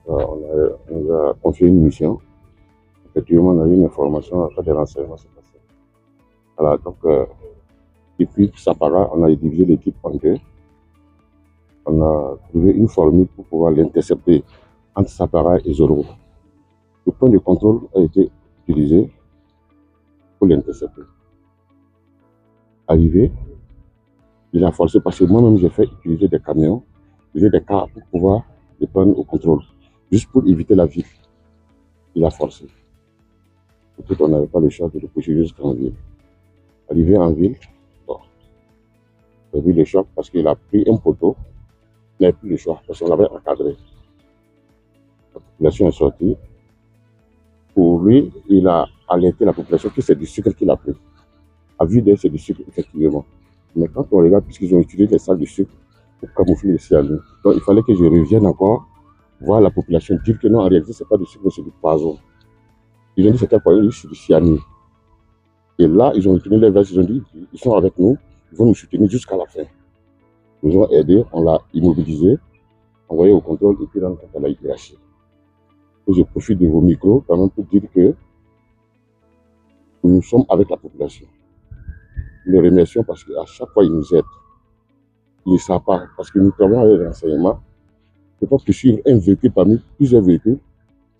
On nous a confié une mission. Effectivement, on a eu une information à faire des renseignements. C'est passé. Voilà, donc, depuis Sapara, on a divisé l'équipe en deux. On a trouvé une formule pour pouvoir l'intercepter entre Sapara et Zoro. Le point de contrôle a été utilisé pour l'intercepter. Arrivé, il a forcé parce que moi-même j'ai fait utiliser des camions, utiliser des cars pour pouvoir les prendre au contrôle, juste pour éviter la ville. Il a forcé. Peut-être on n'avait pas le choix de le pousser jusqu'en ville. Arrivé en ville, bon, j'ai vu le choc parce qu'il a pris un poteau, il n'avait plus le choix parce qu'on l'avait encadré. La population est sortie. Pour lui, il a alerté la population que c'est du sucre qu'il a pris. À vue d'elle, c'est du sucre, effectivement. Mais quand on regarde, puisqu'ils ont utilisé les sacs de sucre pour camoufler le cyanure, donc il fallait que je revienne encore voir la population dire que non, en réalité, ce n'est pas du sucre, c'est du poison. Ils ont dit c'était quoi? C'est du cyanure. Et là, ils ont retenu les vestes, ils ont dit ils sont avec nous, ils vont nous soutenir jusqu'à la fin. Ils nous ont aidés, on l'a immobilisé, envoyé au contrôle et puis là, on l'a lâché. Je profite de vos micros quand même pour dire que nous sommes avec la population. Nous les remercions parce qu'à chaque fois, ils nous aident. Ils ne savent pas, parce que nous travaillons avec les renseignements. Je pense que sur un véhicule parmi plusieurs véhicules,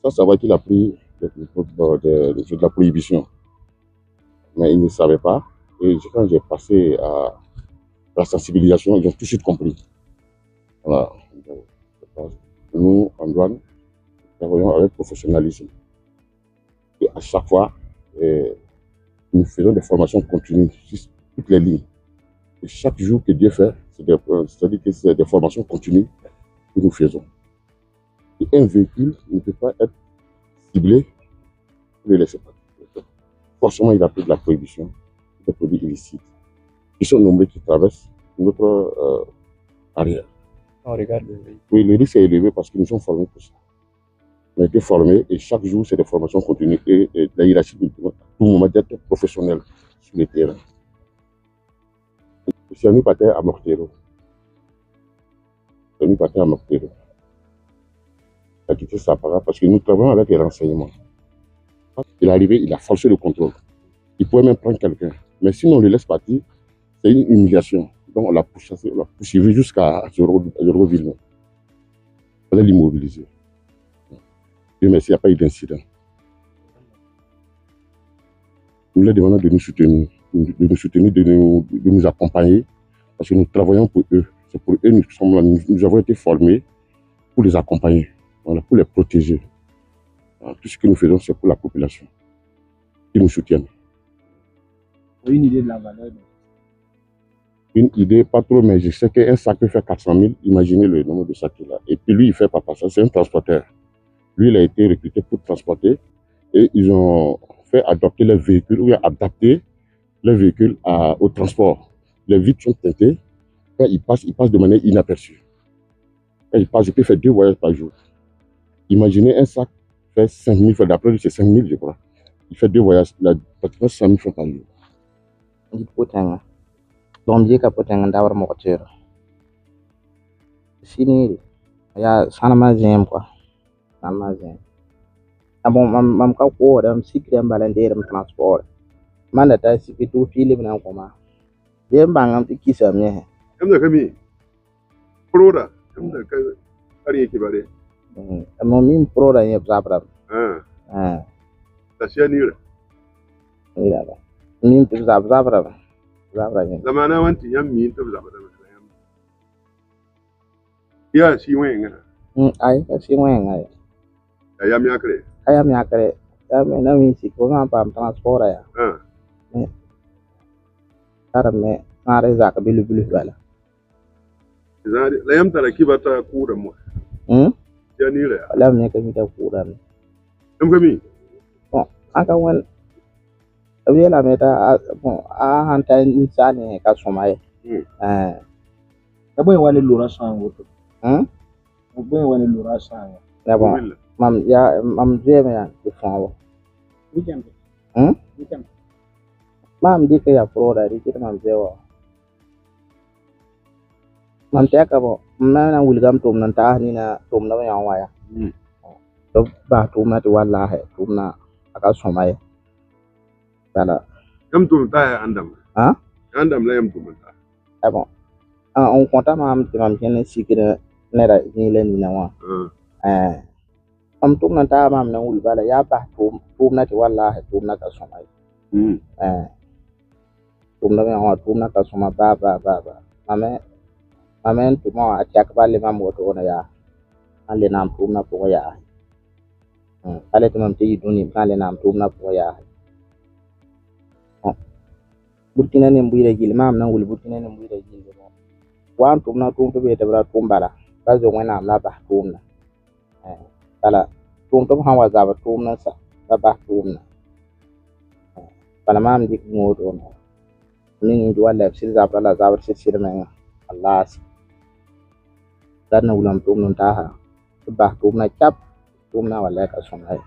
ça va qu'il a pris de la prohibition. Mais ils ne savaient pas. Et quand j'ai passé à la sensibilisation, ils ont tout de suite compris. Voilà. Nous, en douane, nous travaillons avec professionnalisme. Et à chaque fois, nous faisons des formations continues sur toutes les lignes. Et chaque jour que Dieu fait, c'est-à-dire que c'est des formations continues que nous faisons. Et un véhicule ne peut pas être ciblé pour le laisser partir. Forcément, il a pris de la prohibition, des produits illicites. Ils sont nombreux qui traversent notre arrière. On regarde le véhicule. Oui, le risque est élevé parce que nous sommes formés pour ça. On a été formés et chaque jour, c'est des formations continues et la hiérarchie de tout moment d'être professionnel sur le terrain. C'est un patin à Mortero. C'est un patin à Mortero. Il a quitté Sapara parce que nous travaillons avec les renseignements. Il est arrivé, il a forcé le contrôle. Il pouvait même prendre quelqu'un. Mais si on le laisse partir, c'est une humiliation. Donc on l'a pourchassé, on l'a poursuivi jusqu'à Zorovillemont. Il fallait l'immobiliser. Dieu merci, il n'y a pas eu d'incident. Nous leur demandons de nous soutenir, de nous accompagner, parce que nous travaillons pour eux. C'est pour eux que nous sommes là. Nous avons été formés pour les accompagner, voilà, pour les protéger. Voilà, tout ce que nous faisons, c'est pour la population. Ils nous soutiennent. Une idée de la valeur? Une idée, pas trop, mais je sais qu'un sac peut faire 400 000. Imaginez le nombre de sacs qu'il a. Et puis lui, il fait pas ça. C'est un transporteur. Lui, il a été recruté pour transporter. Et ils ont fait adopter leur véhicule, ou adapter leur véhicule au transport. Les vitres sont teintées. Quand il passe de manière inaperçue. Quand il passe, il peut faire 2 voyages par jour. Imaginez un sac fait 5 000 francs. D'après lui, c'est 5 000, je crois. Il fait 2 voyages. Il a pratiquement 100 000 francs par jour. Donc, dia kapoteng ndawar mo kacir. Sini ya sana mazem quoi. Sana mazem. Abon mam ka ko da sikre mbalande transport. Mana ta sikre tu film na koma. Dem bangam ti kisam ne. Kamda kami. Proda. Kamda ka ari yake bare. Amma min proda ne zabra. Ta siya Ira ba. Min ti zabra. Zamana wanti yam min to zaba da yam. Ya si wenga. Ai ka si wenga. Ayam yakre. Ayam yakre. Ya me na min si ko ngam pam transport ya. Karame ngare zaka bilu bala. Zari la yam tara kibata kura mo. Ya ni le. La me ka mi ta kura. Kami. Bon, aka wan Abia la meta hanta insani ka somaye. Abo wale lura sango to. Abo wale lura sango. Ya bon. Mam jeme ya kufawo. Weekend. Mam dike ya proda dike mam zewa. Mam teka bo. Mana wulgam tum nan ta ni na tum na ya waya. to ba tuma ti wallahi tumna aka somai bala Yam tum ta ya andam. ha Andam la yam tum ta. bon on konta mam ti mam jene sikira nera ni le ni na wa am tumna ta mam na wul bala ya ba tumna ti wallahi tumna ka somai tumna me wa tumna ka soma ba mamen tuma a chak bale mam woto na ya ale nam tumna ko ya ale tamam ti duni ale nam tumna ko ya burkina ne mbuire gil mam na wul burkina ne mbuire gil mo wan tumna tum to be tabra tumbala ba zo ngena la ba tumna bala tum to han wa za ba tumna sa ba tumna bala mam dik ngodo no ni ngi wala sir za bala za ba sir men Allah dan ulam tum nun ta ha ba tumna chap tumna wala ka sonai